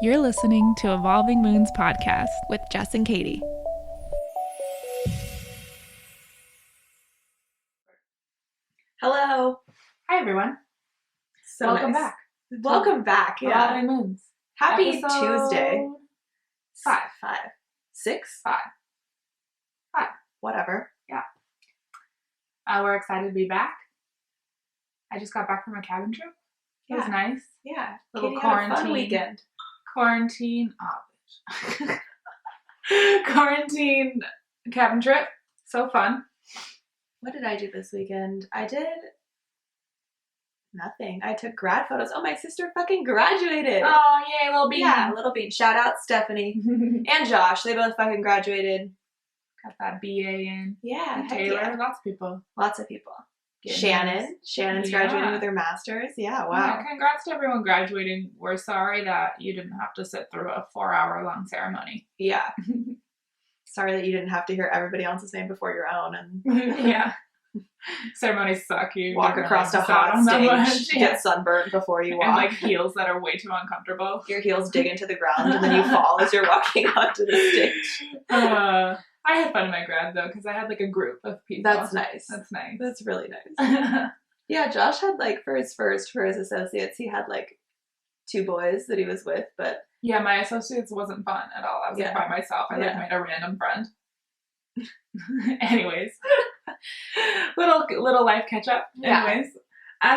You're listening to Evolving Moons Podcast with Jess and Katie. Hello. Hi, everyone. Welcome back. Welcome back. Yeah. Evolving Moons. Happy Episode Tuesday. 5. 6? 5. Whatever. We're excited to be back. I just got back from a cabin trip. It was nice. Yeah. Little Katie quarantine. had a fun weekend. Quarantine. Oh, bitch. Quarantine cabin trip. So fun. What did I do this weekend? I did nothing. I took grad photos. Oh, my sister fucking graduated. Oh, yay, little bean. Yeah, little bean. Shout out Stephanie and Josh. They both fucking graduated. Got that BA in. Yeah, And heck Taylor. yeah. Lots of people. Lots of people. Getting Shannon's Yeah. graduating with her master's. Yeah, wow. Yeah, congrats to everyone graduating. We're sorry that you didn't have to sit through a 4-hour-long ceremony. Yeah. Sorry that you didn't have to hear everybody else's name before your own and Yeah. Ceremonies suck. You walk don't across a really hot decide on that stage, much. get sunburned before you walk. And like heels that are way too uncomfortable. Your heels dig into the ground and then you fall as you're walking onto the stage. I had fun in my grad though, because I had like a group of people. That's nice. That's nice. That's really nice. Yeah, Josh had like for his associates, he had like 2 boys that he was with, but yeah, my associates wasn't fun at all. I was like by myself. I like made a random friend. Anyways, little life catch up. Yeah. Anyways,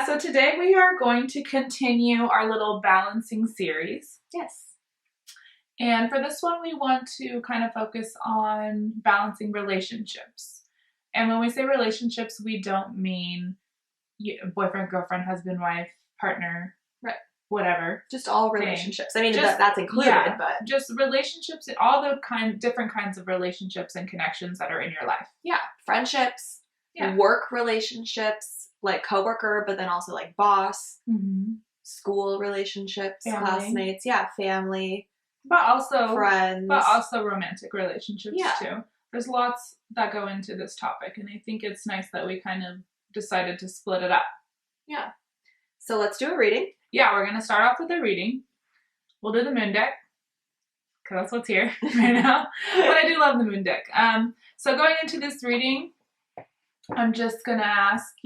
so today we are going to continue our little balancing series. yes. And for this one, we want to kind of focus on balancing relationships. And when we say relationships, we don't mean boyfriend, girlfriend, husband, wife, partner, right? Whatever. Just all relationships. I mean, that's included, yeah, but just relationships, all the different kinds of relationships and connections that are in your life. yeah, friendships, work relationships, like coworker, but then also like boss, school relationships, classmates, family. But also friends. But also romantic relationships Yeah. too. There's lots that go into this topic, and I think it's nice that we kind of decided to split it up. Yeah. So let's do a reading. Yeah, we're going to start off with a reading. We'll do the moon deck, because that's what's here right now. But I do love the moon deck. So going into this reading, I'm just going to ask,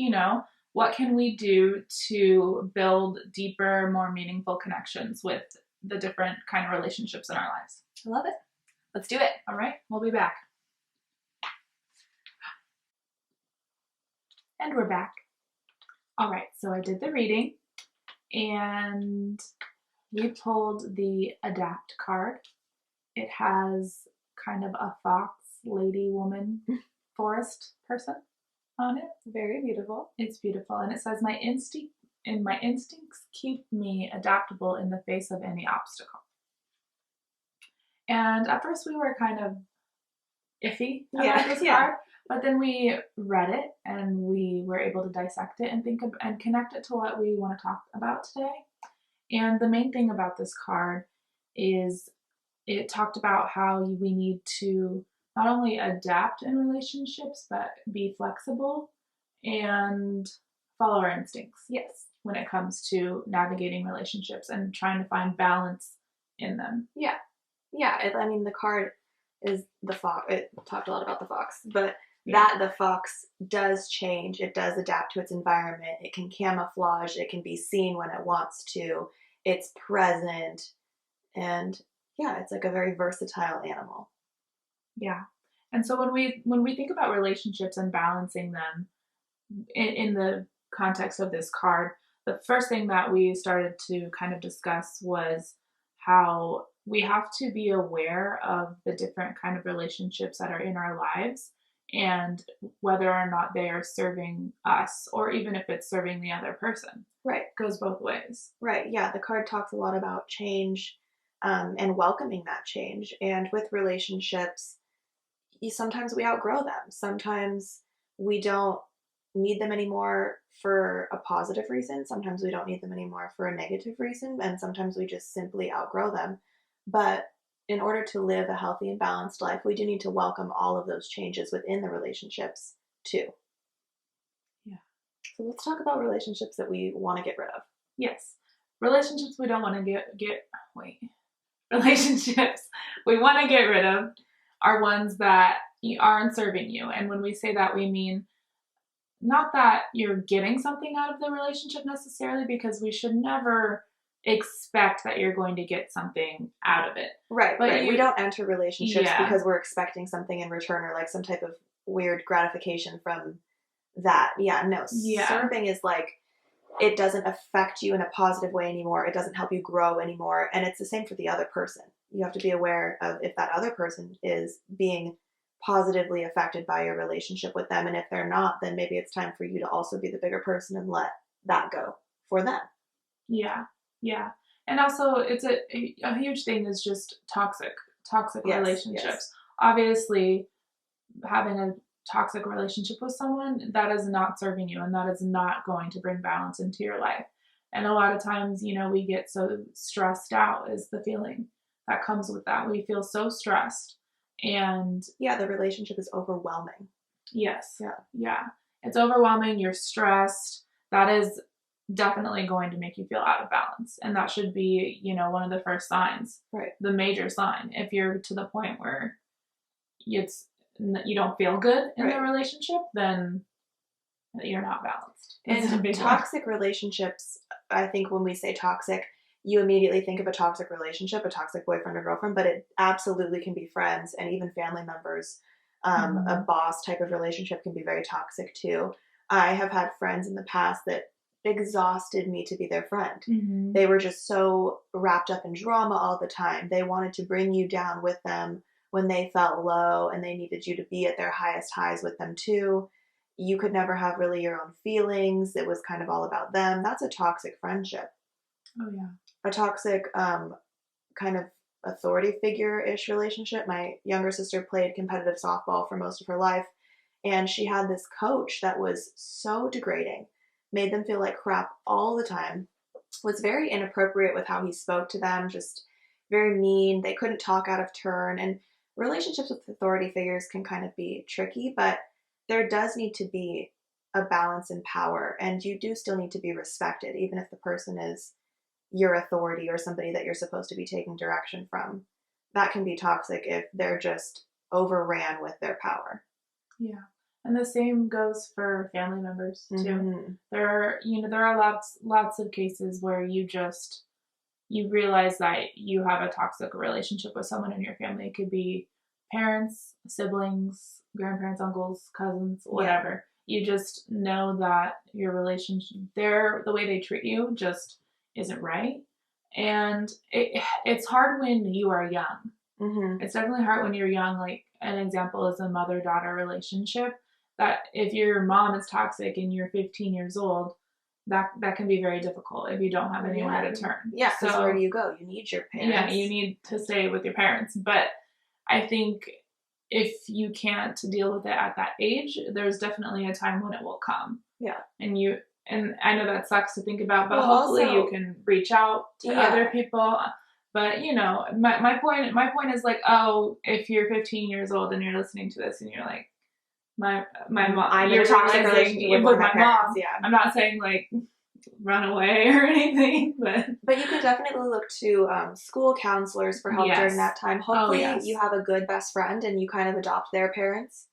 what can we do to build deeper, more meaningful connections with the different kind of relationships in our lives? I love it. Let's do it. All right, we'll be back. And we're back. All right, so I did the reading, and we pulled the Adapt card. It has kind of a fox, lady, woman, forest person on it. Very beautiful. It's beautiful, and it says, my instincts keep me adaptable in the face of any obstacle. And at first we were kind of iffy about this card, but then we read it and we were able to dissect it and think of and connect it to what we want to talk about today. And the main thing about this card is it talked about how we need to not only adapt in relationships, but be flexible and follow our instincts. Yes. When it comes to navigating relationships and trying to find balance in them. Yeah. Yeah. The card is the fox. It talked a lot about the fox, but the fox does change. It does adapt to its environment. It can camouflage. It can be seen when it wants to. It's present. And it's like a very versatile animal. Yeah. And so when we think about relationships and balancing them in the context of this card, the first thing that we started to kind of discuss was how we have to be aware of the different kind of relationships that are in our lives and whether or not they are serving us or even if it's serving the other person. Right. It goes both ways. Right. Yeah. The card talks a lot about change and welcoming that change. And with relationships, sometimes we outgrow them. Sometimes we don't need them anymore for a positive reason. Sometimes we don't need them anymore for a negative reason. And sometimes we just simply outgrow them. But in order to live a healthy and balanced life, we do need to welcome all of those changes within the relationships too. Yeah. So let's talk about relationships that we want to get rid of. Yes. Relationships we don't want to get relationships we want to get rid of are ones that aren't serving you. And when we say that, we mean not that you're getting something out of the relationship necessarily, because we should never expect that you're going to get something out of it. Right, but right. We don't enter relationships because we're expecting something in return or like some type of weird gratification from that. Yeah, no. Serving is like, it doesn't affect you in a positive way anymore. It doesn't help you grow anymore. And it's the same for the other person. You have to be aware of if that other person is being positively affected by your relationship with them. And if they're not, then maybe it's time for you to also be the bigger person and let that go for them. Yeah. Yeah. And also it's a huge thing is just toxic relationships. Yes. Obviously having a toxic relationship with someone, that is not serving you, and that is not going to bring balance into your life. And a lot of times, we get so stressed out is the feeling that comes with that. We feel so stressed, and the relationship is overwhelming. Yes. Yeah. It's overwhelming. You're stressed. That is definitely going to make you feel out of balance. And that should be, one of the first signs, right? The major sign. If you're to the point where you don't feel good in the relationship, then you're not balanced. And toxic relationships, I think when we say toxic, you immediately think of a toxic relationship, a toxic boyfriend or girlfriend, but it absolutely can be friends and even family members. A boss type of relationship can be very toxic too. I have had friends in the past that exhausted me to be their friend. Mm-hmm. They were just so wrapped up in drama all the time. They wanted to bring you down with them when they felt low, and they needed you to be at their highest highs with them too. You could never have really your own feelings. It was kind of all about them. That's a toxic friendship. Oh, yeah. A toxic kind of authority figure-ish relationship. My younger sister played competitive softball for most of her life, and she had this coach that was so degrading, made them feel like crap all the time, was very inappropriate with how he spoke to them, just very mean. They couldn't talk out of turn, and relationships with authority figures can kind of be tricky, but there does need to be a balance in power, and you do still need to be respected, even if the person is your authority or somebody that you're supposed to be taking direction from. That can be toxic if they're just overran with their power. Yeah. And the same goes for family members too. Mm-hmm. There are lots of cases where you realize that you have a toxic relationship with someone in your family. It could be parents, siblings, grandparents, uncles, cousins, whatever. You just know that your relationship, the way they treat you just isn't right. And it's hard when you are young. Mm-hmm. It's definitely hard when you're young. Like an example is a mother-daughter relationship. That if your mom is toxic and you're 15 years old, that can be very difficult if you don't have anywhere to turn. Yeah, because where do you go? You need your parents. Yeah, you need to stay with your parents. But I think if you can't deal with it at that age, there's definitely a time when it will come. Yeah. And I know that sucks to think about, but hopefully also, you can reach out to other people. But my point is like, if you're 15 years old and you're listening to this and you're like, my mom, you're toxic relationship with my mom. Yeah. I'm not saying like run away or anything, but you can definitely look to school counselors for help during that time. Hopefully you have a good best friend and you kind of adopt their parents.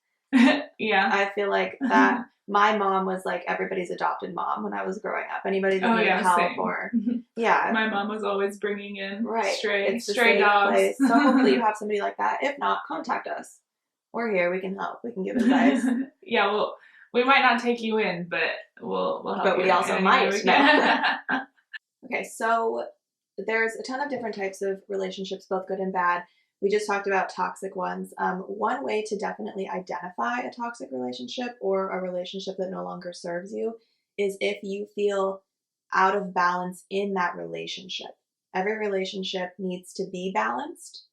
Yeah. I feel like that my mom was like everybody's adopted mom when I was growing up. Anybody that needed help same. Or my mom was always bringing in stray dogs. Place. So hopefully you have somebody like that. If not, contact us. We're here. We can help. We can give advice. Yeah, well, we might not take you in, but we'll help you. But we also might. No. Okay, so there's a ton of different types of relationships, both good and bad. We just talked about toxic ones. One way to definitely identify a toxic relationship or a relationship that no longer serves you is if you feel out of balance in that relationship. Every relationship needs to be balanced.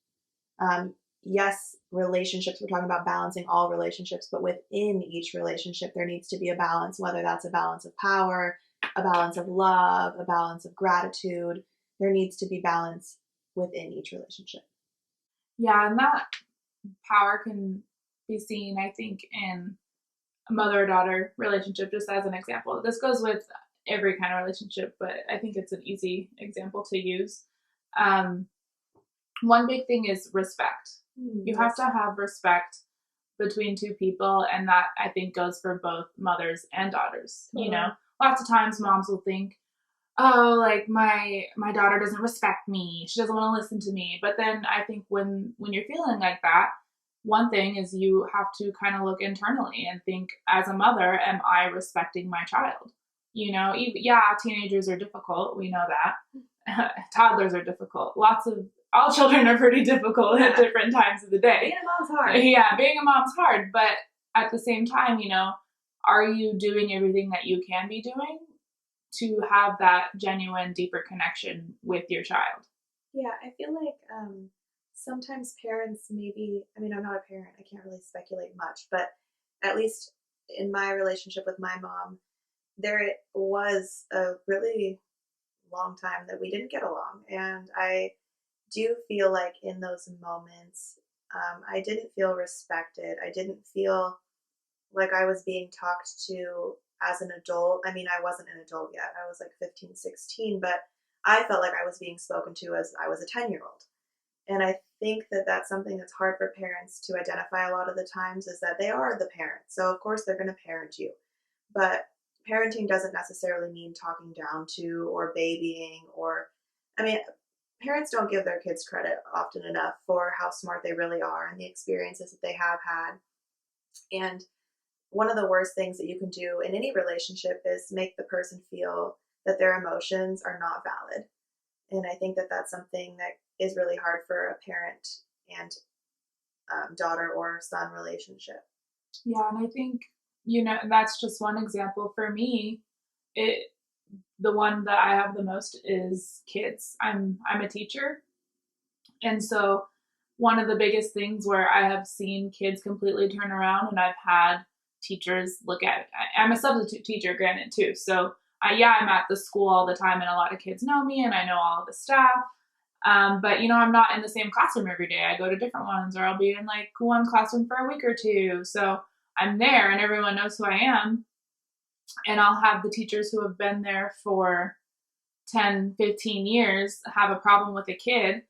Yes, relationships, we're talking about balancing all relationships, but within each relationship, there needs to be a balance, whether that's a balance of power, a balance of love, a balance of gratitude. There needs to be balance within each relationship. Yeah, and that power can be seen, I think, in a mother-daughter relationship, just as an example. This goes with every kind of relationship, but I think it's an easy example to use. one big thing is respect. You have Yes. to have respect between two people, and that I think goes for both mothers and daughters. Totally. You know, lots of times moms will think, oh, like my daughter doesn't respect me, she doesn't want to listen to me. But then I think when you're feeling like that, one thing is you have to kind of look internally and think, as a mother, am I respecting my child? You know, yeah, teenagers are difficult, we know that. Toddlers are difficult. All children are pretty difficult at different times of the day. Being a mom's hard. Yeah, being a mom's hard, but at the same time, you know, are you doing everything that you can be doing to have that genuine, deeper connection with your child? Yeah, I feel like sometimes parents maybe, I mean, I'm not a parent, I can't really speculate much, but at least in my relationship with my mom, there was a really long time that we didn't get along. And I do feel like in those moments, I didn't feel respected. I didn't feel like I was being talked to as an adult. I mean, I wasn't an adult yet. I was like 15, 16, but I felt like I was being spoken to as I was a 10-year-old. And I think that that's something that's hard for parents to identify a lot of the times, is that they are the parent. So, of course, they're going to parent you. But parenting doesn't necessarily mean talking down to or babying or, I mean, parents don't give their kids credit often enough for how smart they really are and the experiences that they have had. And one of the worst things that you can do in any relationship is make the person feel that their emotions are not valid. And I think that that's something that is really hard for a parent and daughter or son relationship. Yeah, and I think, you know, that's just one example. For me, it the one that I have the most is kids. I'm a teacher, and so one of the biggest things where I have seen kids completely turn around, and I've had teachers look at it. I'm a substitute teacher, granted, too. So, yeah, I'm at the school all the time, and a lot of kids know me, and I know all of the staff. But, you know, I'm not in the same classroom every day. I go to different ones, or I'll be in like one classroom for a week or two. So I'm there, and everyone knows who I am. And I'll have the teachers who have been there for 10, 15 years have a problem with a kid,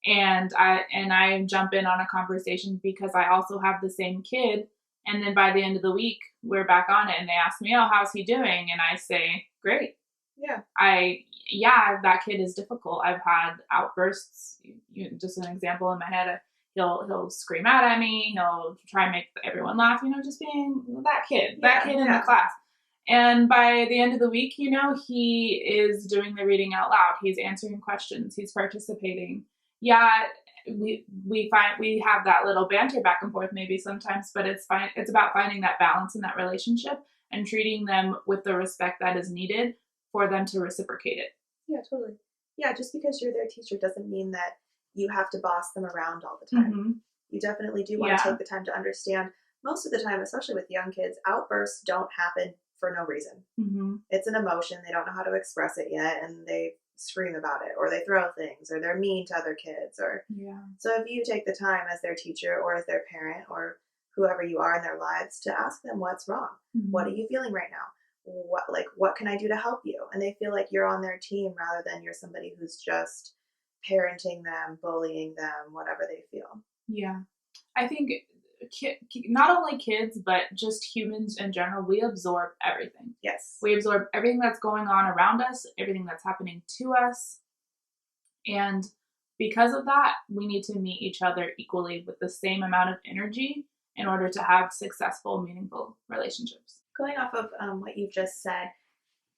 and I jump in on a conversation because I also have the same kid. And then by the end of the week, we're back on it, and they ask me, "Oh, how's he doing?" And I say, "Great." Yeah. Yeah, that kid is difficult. I've had outbursts. Just an example in my head. He'll scream out at me. He'll try and make everyone laugh. You know, just being that kid in the class. And by the end of the week, you know, he is doing the reading out loud. He's answering questions. He's participating. Yeah, we have that little banter back and forth maybe sometimes, but it's fine. It's about finding that balance in that relationship and treating them with the respect that is needed for them to reciprocate it. Yeah, totally. Yeah, just because you're their teacher doesn't mean that you have to boss them around all the time. Mm-hmm. You definitely do want to take the time to understand. Most of the time, especially with young kids, outbursts don't happen for no reason. Mm-hmm. It's an emotion. They don't know how to express it yet, and they scream about it, or they throw things, or they're mean to other kids. So if you take the time as their teacher or as their parent or whoever you are in their lives to ask them what's wrong, Mm-hmm. what are you feeling right now? What can I do to help you? And they feel like you're on their team rather than you're somebody who's just parenting them, bullying them, whatever they feel. Yeah. I think not only kids, but just humans in general, we absorb everything. Yes. We absorb everything that's going on around us, everything that's happening to us. And because of that, we need to meet each other equally with the same amount of energy in order to have successful, meaningful relationships. Going off of what you just said,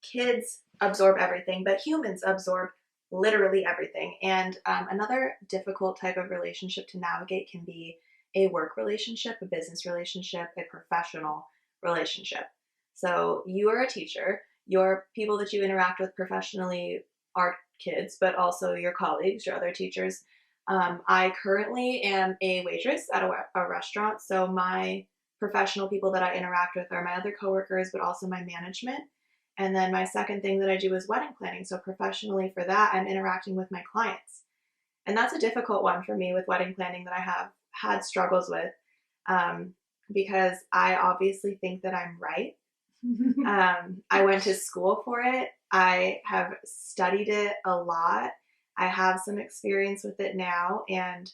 kids absorb everything, but humans absorb literally everything. And another difficult type of relationship to navigate can be a work relationship, a business relationship, a professional relationship. So you are a teacher. Your people that you interact with professionally are kids, but also your colleagues, your other teachers. I currently am a waitress at a restaurant. So my professional people that I interact with are my other coworkers, but also my management. And then my second thing that I do is wedding planning. So professionally for that, I'm interacting with my clients. And that's a difficult one for me with wedding planning that I have had struggles with because I obviously think that I'm right. I went to school for it. I have studied it a lot. I have some experience with it now, and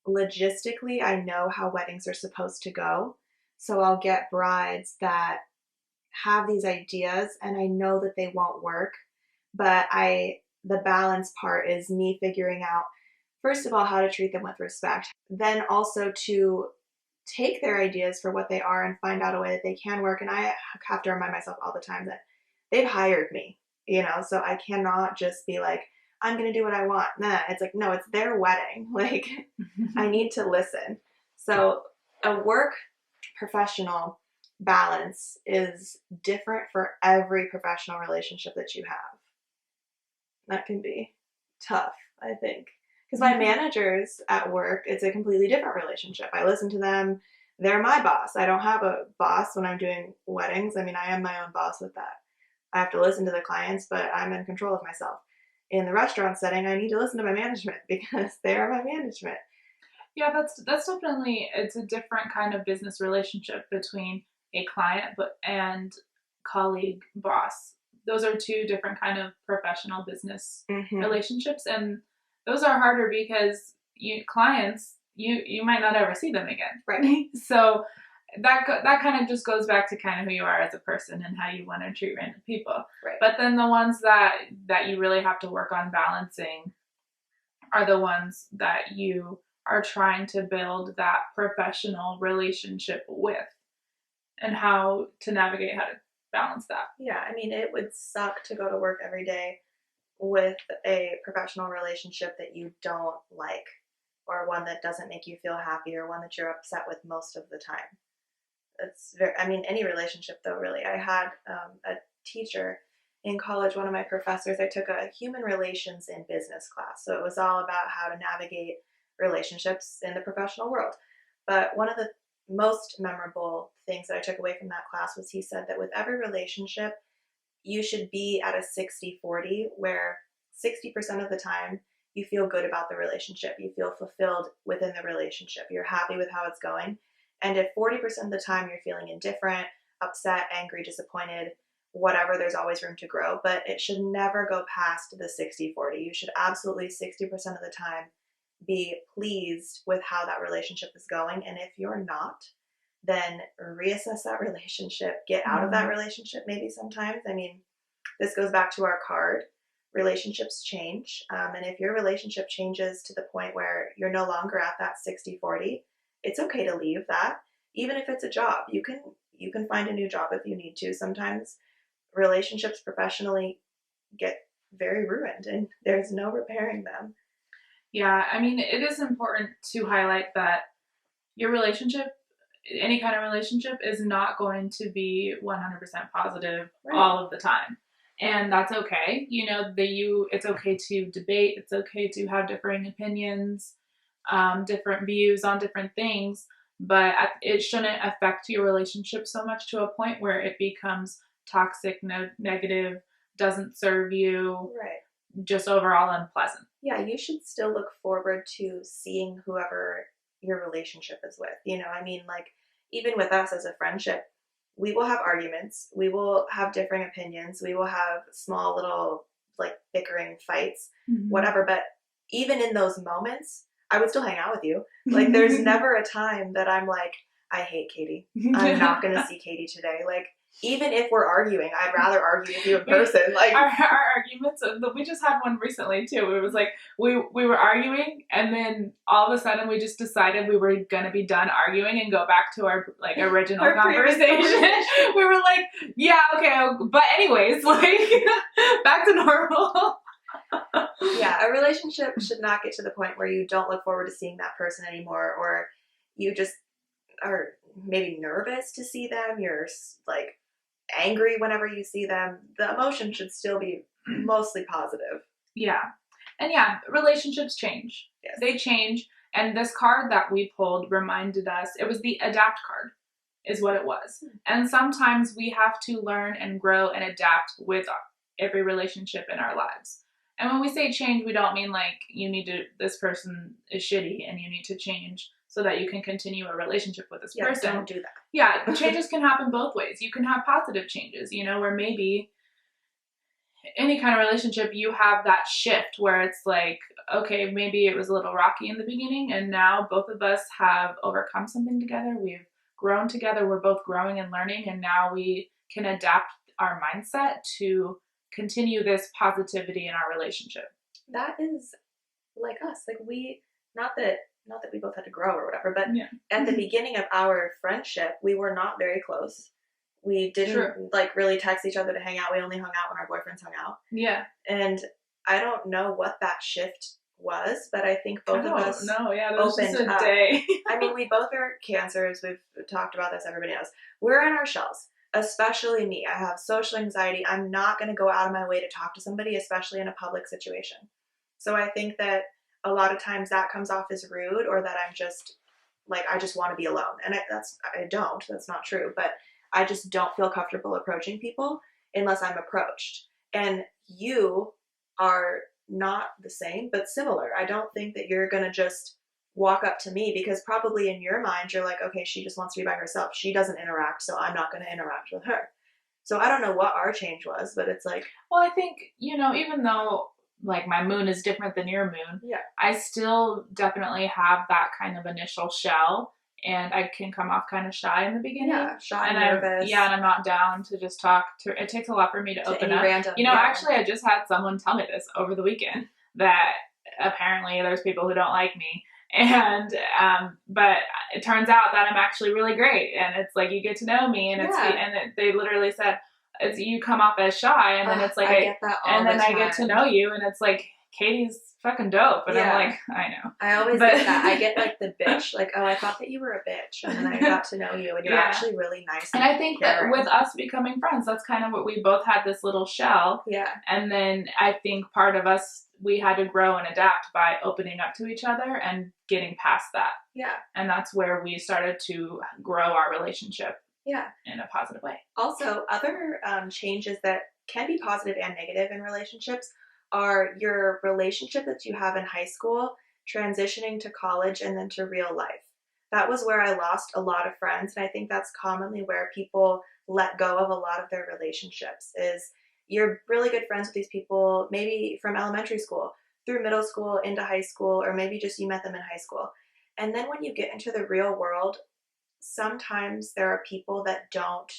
logistically, I know how weddings are supposed to go. So I'll get brides that have these ideas and I know that they won't work, but the balance part is me figuring out, first of all, how to treat them with respect, then also to take their ideas for what they are and find out a way that they can work. And I have to remind myself all the time that they've hired me, so I cannot just be like, I'm going to do what I want. Nah, it's like, no, it's their wedding. Like, I need to listen. So a work professional balance is different for every professional relationship that you have. That can be tough, I think. Because my managers at work, it's a completely different relationship. I listen to them. They're my boss. I don't have a boss when I'm doing weddings. I mean, I am my own boss with that. I have to listen to the clients, but I'm in control of myself. In the restaurant setting, I need to listen to my management because they are my management. Yeah, that's definitely, it's a different kind of business relationship between a client and colleague boss. Those are two different kind of professional business relationships, and those are harder because you might not ever see them again. Right. So that kind of just goes back to kind of who you are as a person and how you want to treat random people. Right. But then the ones that you really have to work on balancing are the ones that you are trying to build that professional relationship with, and how to navigate how to balance that. Yeah, I mean, it would suck to go to work every day with a professional relationship that you don't like, or one that doesn't make you feel happy, or one that you're upset with most of the time. Any relationship though, really. I had a teacher in college, one of my professors, I took a human relations in business class. So it was all about how to navigate relationships in the professional world. But one of the most memorable things that I took away from that class was he said that with every relationship, you should be at a 60-40, where 60% of the time you feel good about the relationship. You feel fulfilled within the relationship. You're happy with how it's going. And if 40% of the time you're feeling indifferent, upset, angry, disappointed, whatever, there's always room to grow. But it should never go past the 60-40. You should absolutely 60% of the time be pleased with how that relationship is going. And if you're not, then reassess that relationship, get out of that relationship maybe sometimes. I mean, this goes back to our card. Relationships change. And if your relationship changes to the point where you're no longer at that 60-40, it's okay to leave that. Even if it's a job, you can find a new job if you need to. Sometimes relationships professionally get very ruined and there's no repairing them. Yeah, I mean, it is important to highlight that your relationship, any kind of relationship, is not going to be 100% positive all of the time. And that's okay. It's okay to debate. It's okay to have differing opinions, different views on different things, but it shouldn't affect your relationship so much to a point where it becomes toxic, negative, doesn't serve you, just overall unpleasant. Yeah, you should still look forward to seeing whoever your relationship is with. Even with us as a friendship, we will have arguments, we will have differing opinions, we will have small little bickering fights, whatever. But even in those moments, I would still hang out with you. There's never a time that I'm like, I hate Katie. I'm not going to see Katie today. Even if we're arguing, I'd rather argue with you in person. Our arguments, we just had one recently too. It was we were arguing, and then all of a sudden we just decided we were going to be done arguing and go back to our original our conversation. We were like, yeah, okay, but anyways, back to normal. Yeah, a relationship should not get to the point where you don't look forward to seeing that person anymore, or you just are maybe nervous to see them. You're angry whenever you see them. The emotion should still be mostly positive. Yeah. And yeah, relationships change. Yes. They change. And this card that we pulled reminded us, it was the adapt card is what it was. And sometimes we have to learn and grow and adapt with every relationship in our lives. And when we say change, we don't mean this person is shitty and you need to change so that you can continue a relationship with this person. Don't do that. Yeah, changes can happen both ways. You can have positive changes, where maybe any kind of relationship, you have that shift where it's like, okay, maybe it was a little rocky in the beginning, and now both of us have overcome something together. We've grown together. We're both growing and learning, and now we can adapt our mindset to continue this positivity in our relationship. That is like us. Like not that we both had to grow or whatever, but at the beginning of our friendship, we were not very close. We didn't like really text each other to hang out. We only hung out when our boyfriends hung out. Yeah. And I don't know what that shift was, but I think both of us opened up. Day. I mean, we both are cancers. We've talked about this. Everybody knows. We're in our shells, especially me. I have social anxiety. I'm not going to go out of my way to talk to somebody, especially in a public situation. So I think that a lot of times that comes off as rude, or that I'm just like, I just want to be alone. And I don't. That's not true. But I just don't feel comfortable approaching people unless I'm approached. And you are not the same, but similar. I don't think that you're going to just walk up to me, because probably in your mind, you're like, okay, she just wants to be by herself. She doesn't interact, so I'm not going to interact with her. So I don't know what our change was, but it's like... Well, I think, even though like my moon is different than your moon, I still definitely have that kind of initial shell. And I can come off kind of shy in the beginning. Yeah, shy and nervous. And I'm not down to just talk. It takes a lot for me to open up. Random, actually, I just had someone tell me this over the weekend, that apparently there's people who don't like me. And, but it turns out that I'm actually really great. And it's like, you get to know me, and they literally said, you come off as shy, and then it's like, I get that all the time. I get to know you, and it's like, Katie's fucking dope. And I'm like, I know. I always get that. I get like the bitch, like, oh, I thought that you were a bitch, and then I got to know you, and you're actually really nice. And I think that with us becoming friends, that's kind of what we both had, this little shell. Yeah. And then I think part of us, we had to grow and adapt by opening up to each other and getting past that. Yeah. And that's where we started to grow our relationship. Yeah. In a positive way. Also, other changes that can be positive and negative in relationships are your relationship that you have in high school, transitioning to college, and then to real life. That was where I lost a lot of friends, and I think that's commonly where people let go of a lot of their relationships. Is you're really good friends with these people, maybe from elementary school, through middle school, into high school, or maybe just you met them in high school. And then when you get into the real world, sometimes there are people that don't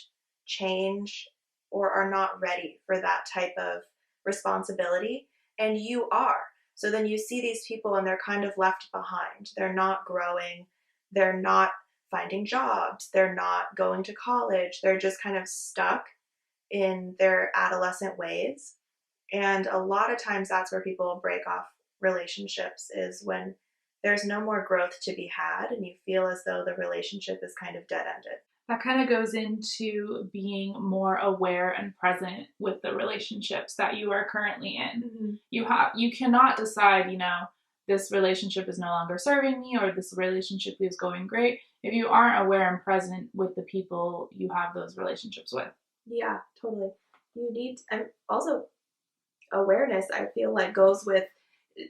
change or are not ready for that type of responsibility, and you are. So then you see these people and they're kind of left behind. They're not growing. They're not finding jobs. They're not going to college. They're just kind of stuck in their adolescent ways. And a lot of times that's where people break off relationships, is when there's no more growth to be had and you feel as though the relationship is kind of dead-ended. That kind of goes into being more aware and present with the relationships that you are currently in. Mm-hmm. You cannot decide, this relationship is no longer serving me, or this relationship is going great, if you aren't aware and present with the people you have those relationships with. Yeah, totally. You need, and also awareness, I feel like, goes with,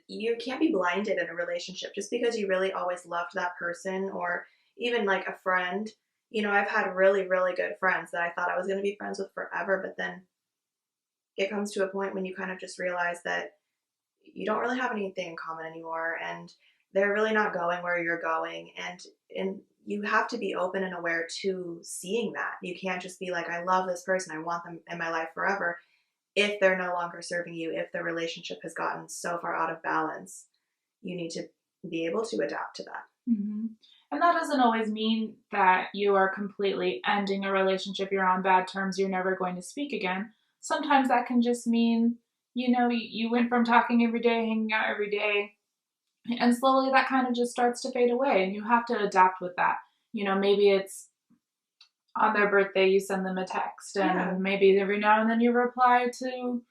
you can't be blinded in a relationship just because you really always loved that person, or even like a friend. I've had really, really good friends that I thought I was going to be friends with forever, but then it comes to a point when you kind of just realize that you don't really have anything in common anymore, and they're really not going where you're going, and you have to be open and aware to seeing that. You can't just be like, I love this person, I want them in my life forever, if they're no longer serving you, if the relationship has gotten so far out of balance. You need to be able to adapt to that. Mm-hmm. And that doesn't always mean that you are completely ending a relationship, you're on bad terms, you're never going to speak again. Sometimes that can just mean, you went from talking every day, hanging out every day, and slowly that kind of just starts to fade away, and you have to adapt with that. Maybe it's on their birthday, you send them a text, and maybe every now and then you reply to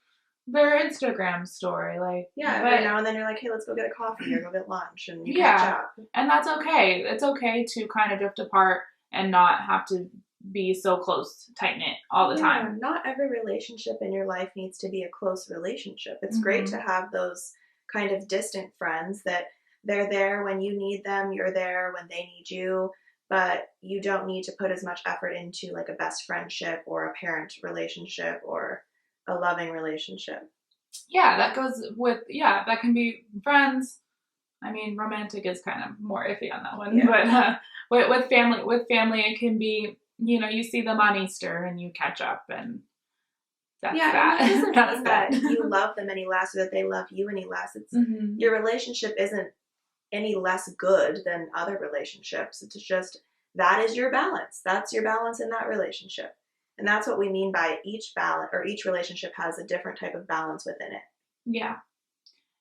their Instagram story, every now and then you're like, hey, let's go get a coffee or go get lunch, and you catch up. And that's okay. It's okay to kind of drift apart and not have to be so close, tight-knit all the time. Not every relationship in your life needs to be a close relationship. It's great to have those kind of distant friends that they're there when you need them, you're there when they need you, but you don't need to put as much effort into like a best friendship or a parent relationship or a loving relationship. Yeah, that goes with, that can be friends. I mean, romantic is kind of more iffy on that one, but with family, it can be, you see them on Easter and you catch up, and that's that. And that doesn't mean that you love them any less or that they love you any less. It's your relationship isn't any less good than other relationships. It's just that is your balance. That's your balance in that relationship. And that's what we mean by each balance, or each relationship has a different type of balance within it. Yeah.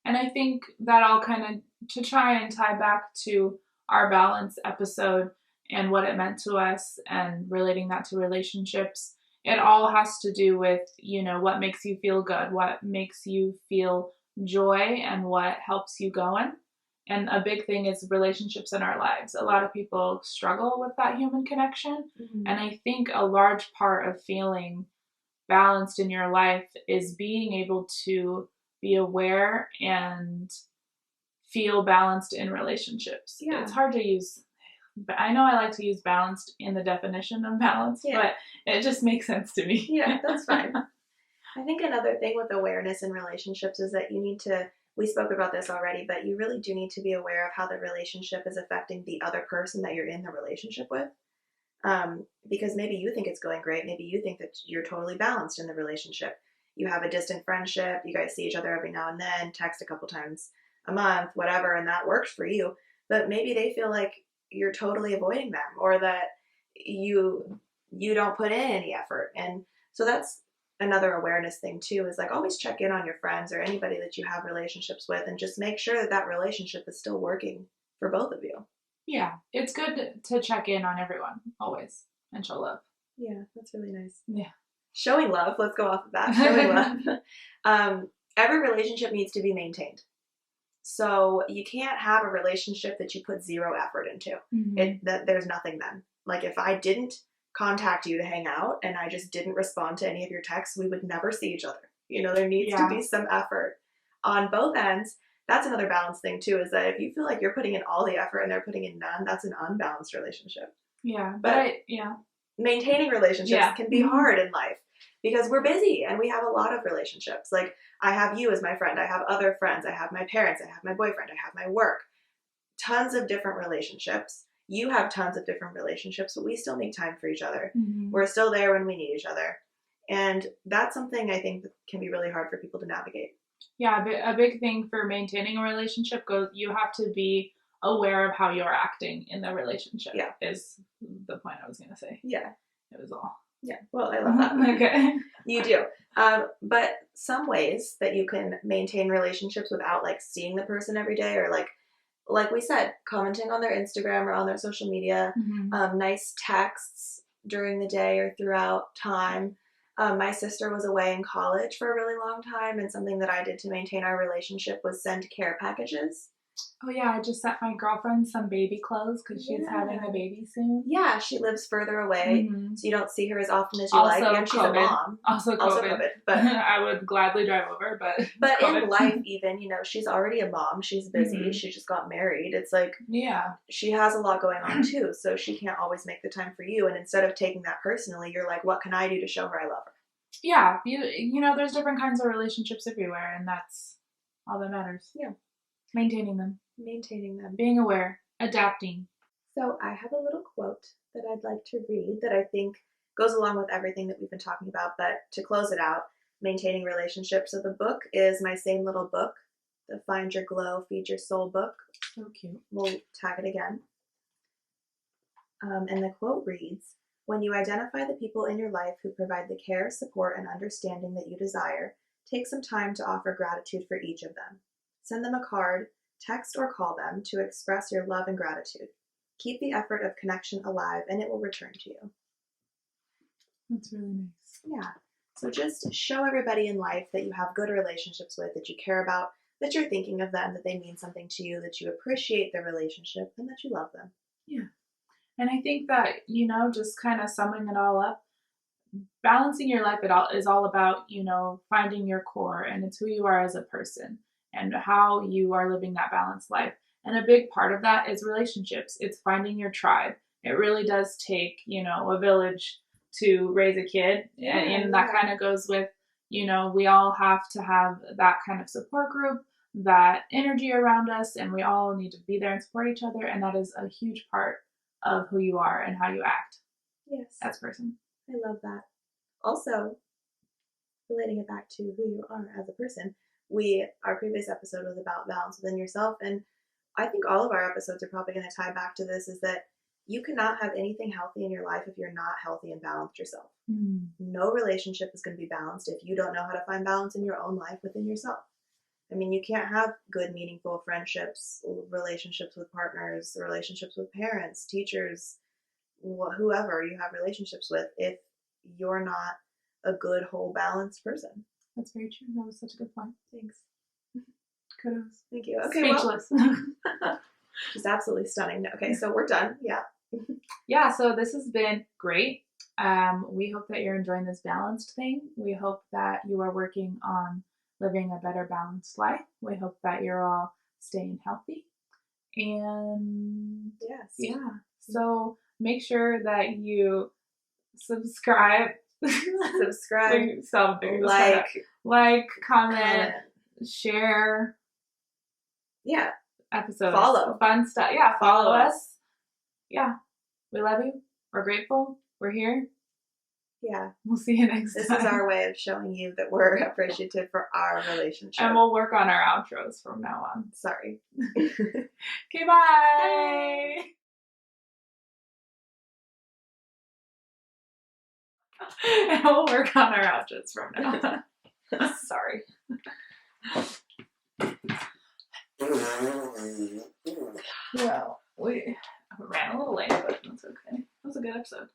And I think that all kind of, to try and tie back to our balance episode and what it meant to us and relating that to relationships, it all has to do with, what makes you feel good, what makes you feel joy, and what helps you going. And a big thing is relationships in our lives. A lot of people struggle with that human connection. Mm-hmm. And I think a large part of feeling balanced in your life is being able to be aware and feel balanced in relationships. Yeah. It's hard to use, but I know I like to use balanced in the definition of balance, but it just makes sense to me. Yeah, that's fine. I think another thing with awareness in relationships is that you need to, we spoke about this already, but you really do need to be aware of how the relationship is affecting the other person that you're in the relationship with. Because maybe you think it's going great. Maybe you think that you're totally balanced in the relationship. You have a distant friendship. You guys see each other every now and then, text a couple times a month, whatever, and that works for you. But maybe they feel like you're totally avoiding them, or that you don't put in any effort. And so that's another awareness thing too, is like always check in on your friends or anybody that you have relationships with, and just make sure that that relationship is still working for both of you. Yeah, it's good to check in on everyone always and show love. Yeah, that's really nice. Yeah. Showing love, let's go off of that. Showing love. Every relationship needs to be maintained. So you can't have a relationship that you put zero effort into. Mm-hmm. There's nothing then. Like if I didn't contact you to hang out and I just didn't respond to any of your texts, we would never see each other. There needs to be some effort on both ends. That's another balance thing too, is that if you feel like you're putting in all the effort and they're putting in none, that's an unbalanced relationship. Yeah. But maintaining relationships can be hard in life because we're busy and we have a lot of relationships. Like I have you as my friend. I have other friends. I have my parents. I have my boyfriend. I have my work. Tons of different relationships. You have tons of different relationships, but we still make time for each other. Mm-hmm. We're still there when we need each other. And that's something I think that can be really hard for people to navigate. Yeah, a big thing for maintaining a relationship you have to be aware of how you're acting in the relationship. Yeah. Is the point I was going to say. Yeah. It was all. Yeah. Well, I love that. Okay. You do. But some ways that you can maintain relationships without like seeing the person every day, or like we said, commenting on their Instagram or on their social media, nice texts during the day or throughout time. My sister was away in college for a really long time, and something that I did to maintain our relationship was send care packages. Oh yeah, I just sent my girlfriend some baby clothes because she's having a baby soon. Yeah, she lives further away, so you don't see her as often as you like. And she's a mom. Also COVID. But I would gladly drive over, but in life, even she's already a mom. She's busy. Mm-hmm. She just got married. It's like she has a lot going on too, so she can't always make the time for you. And instead of taking that personally, you're like, what can I do to show her I love her? Yeah, there's different kinds of relationships everywhere, and that's all that matters. Yeah. Maintaining them. Being aware. Adapting. So I have a little quote that I'd like to read that I think goes along with everything that we've been talking about, but to close it out, maintaining relationships. So the book is my same little book, the Find Your Glow, Feed Your Soul book. So cute. We'll tag it again. And the quote reads, "When you identify the people in your life who provide the care, support, and understanding that you desire, take some time to offer gratitude for each of them. Send them a card, text or call them to express your love and gratitude. Keep the effort of connection alive and it will return to you." That's really nice. Yeah. So just show everybody in life that you have good relationships with, that you care about, that you're thinking of them, that they mean something to you, that you appreciate their relationship, and that you love them. Yeah. And I think that, just kind of summing it all up, balancing your life is all about, finding your core, and it's who you are as a person and how you are living that balanced life. And a big part of that is relationships. It's finding your tribe. It really does take, a village to raise a kid. And that kind of goes with, You know, we all have to have that kind of support group, that energy around us, and we all need to be there and support each other. And that is a huge part of who you are and how you act. Yes. As a person. I love that. Also, relating it back to who you are as a person, our previous episode was about balance within yourself, and I think all of our episodes are probably going to tie back to this, is that you cannot have anything healthy in your life if you're not healthy and balanced yourself. No relationship is going to be balanced if you don't know how to find balance in your own life within yourself. I mean, you can't have good, meaningful friendships, relationships with partners, relationships with parents, teachers, whoever you have relationships with, if you're not a good, whole, balanced person. That's very true. That was such a good point. Thanks. Kudos. Thank you. Okay, speechless. Well, just absolutely stunning. Okay, so we're done. Yeah. Yeah, so this has been great. We hope that you're enjoying this balanced thing. We hope that you are working on living a better balanced life. We hope that you're all staying healthy. And yes. Yeah. So make sure that you subscribe, like, comment, share. Yeah. Episodes. Follow. Fun stuff. Yeah, follow us. Yeah. We love you. We're grateful. We're here. Yeah. We'll see you next time. This is our way of showing you that we're appreciative for our relationship. And we'll work on our outros from now on. Sorry. Okay, bye. And we'll work on our outros from now on. Sorry. Well, we ran a little late, but that's okay. It was a good episode.